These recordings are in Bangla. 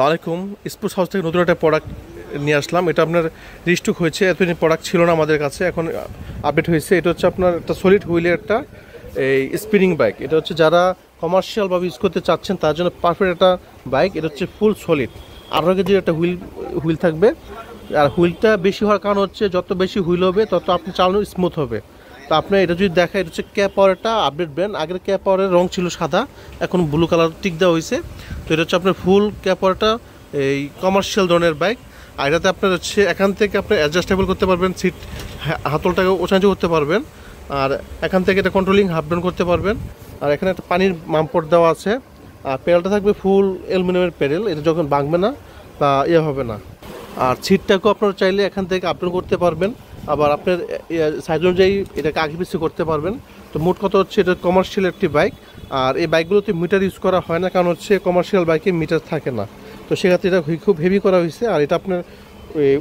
আলাইকুম। স্পোর্টস হাউস থেকে নতুন একটা প্রোডাক্ট নিয়ে আসলাম। এটা আপনার রিস্টক হয়েছে, এতদিন প্রোডাক্ট ছিল না আমাদের কাছে, এখন আপডেট হয়েছে। এটা হচ্ছে আপনার একটা সলিড হুইলের একটা এই স্পিনিং বাইক। এটা হচ্ছে যারা কমার্শিয়ালভাবে ইউজ করতে চাচ্ছেন তার জন্য পারফেক্ট একটা বাইক। এটা হচ্ছে ফুল সলিড 18 কেজির একটা হুইল থাকবে। আর হুইলটা বেশি হওয়ার কারণ হচ্ছে যত বেশি হুইল হবে তত আপনি চালানো স্মুথ হবে। তো আপনি এটা যদি দেখা, এটা হচ্ছে ক্যাপ পাওয়ারটা আপডেট ব্র্যান্ড। আগের ক্যাপ পাওয়ারের রং ছিল সাদা, এখন ব্লু কালার টিক দেওয়া হয়েছে। তো এটা হচ্ছে আপনার ফুল ক্যাপ পাওয়ারটা এই কমার্শিয়াল ধরনের বাইক। আর এটাতে আপনার হচ্ছে এখান থেকে আপনি অ্যাডজাস্টেবল করতে পারবেন, সিট হাতলটাকে ওচাঞ্চ করতে পারবেন। আর এখান থেকে এটা কন্ট্রোলিং হাফ ডাউন করতে পারবেন। আর এখানে একটা পানির মাম্পট দেওয়া আছে। আর প্যাডেলটা থাকবে ফুল অ্যালুমিনিয়ামের প্যাডেল, এটা যখন ভাঙবে না বা হবে না। আর সিটটাকেও আপনারা চাইলে এখান থেকে আপ ডাউন করতে পারবেন, আবার আপনার সাইজ অনুযায়ী এটাকে আগে পিছিয়ে করতে পারবেন। তো মোট কথা হচ্ছে এটা কমার্শিয়াল একটি বাইক। আর এই বাইকগুলোতে মিটার ইউজ করা হয় না, কারণ হচ্ছে কমার্শিয়াল বাইকে মিটার থাকে না। তো সেক্ষেত্রে এটা খুব হেভি করা হয়েছে। আর এটা আপনার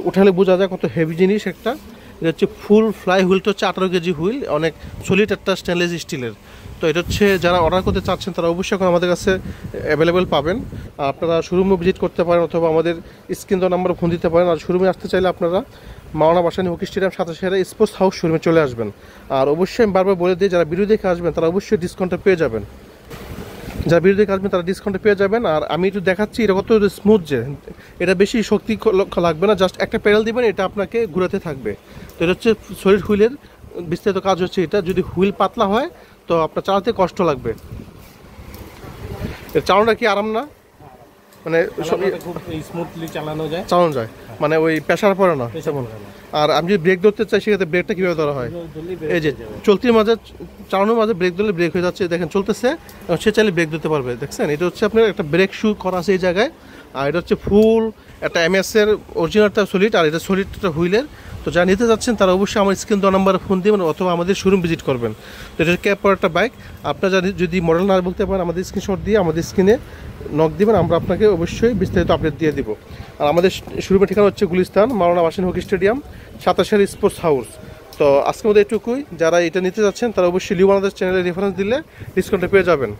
উঠালে বোঝা যায় কত হেভি জিনিস একটা। এটা হচ্ছে ফুল ফ্লাই হুইলটা হচ্ছে 18 কেজি হুইল, অনেক সলিড একটা স্টেনলেস স্টিলের। তো এটা হচ্ছে যারা অর্ডার করতে চাচ্ছেন তারা অবশ্যই এখন আমাদের কাছে অ্যাভেলেবেল পাবেন। আপনারা শোরুমে ভিজিট করতে পারেন অথবা আমাদের স্ক্রিন দেওয়া নাম্বারে ফোন দিতে পারেন। আর শোরুমে আসতে চাইলে আপনারা Maulana Bhasani hockey stadium 27 sports house শোরুমে চলে আসবেন। আর অবশ্যই আমি বারবার বলে দিই, যারা ভিডিও দেখে আসবেন তারা অবশ্যই ডিসকাউন্টটা পেয়ে যাবেন। যারা ভিডিও দেখে আসবেন তারা ডিসকাউন্টে পেয়ে যাবেন। আর আমি একটু দেখাচ্ছি এটা কত স্মুথ, যে এটা বেশি শক্তি লাগবে না, জাস্ট একটা প্যাডেল দিবেন এটা আপনাকে ঘুরাতে থাকবে। তো এটা হচ্ছে সলিড হুইলের বিস্তারিত কাজ হচ্ছে এটা। যদি হুইল পাতলা হয় তো আপনার চালাতে কষ্ট লাগবে। এর চালানোটা কি আরাম না, মানে খুব স্মুথলি চালানো যায়, মানে ওই প্রেশার পড়ে না তেমন। আর আমি যদি ব্রেক ধরতে চাই সেক্ষেত্রে ব্রেকটা কীভাবে ধরা হয়, এই যে চলতির মাঝে চালানোর মাঝে ব্রেক ধরলে ব্রেক হয়ে যাচ্ছে, দেখেন চলতেছে, সে চাইলে ব্রেক ধরতে পারবে। দেখছেন এটা হচ্ছে আপনার একটা ব্রেক শু করা আছে এই জায়গায়। আর এটা হচ্ছে ফুল একটা এমএসের অরিজিনালটা সলিড, আর এটা সলিডটা হুইলের। তো যারা নিতে যাচ্ছেন তারা অবশ্যই আমার স্ক্রিন দেওয়া নাম্বারে ফোন দিবেন অথবা আমাদের শোরুম ভিজিট করবেন। তো এটা ক্যাপ পাওয়ার একটা বাইক। আপনারা যদি মডেল না বলতে পারেন আমাদের স্ক্রিনশট দিয়ে আমাদের স্ক্রিনে নক দিবেন, আমরা আপনাকে অবশ্যই বিস্তারিত আপডেট দিয়ে দিব। আর আমাদের শোরুমের ঠিকানা হচ্ছে Gulistan, Maulana Bhasani hockey stadium, 27 sports house. তো আজকের মধ্যে এটুকুই। যারা এটা নিতে যাচ্ছেন তারা অবশ্যই লিউ বাংলাদেশ চ্যানেলে রেফারেন্স দিলে ডিসকাউন্টে পেয়ে যাবেন।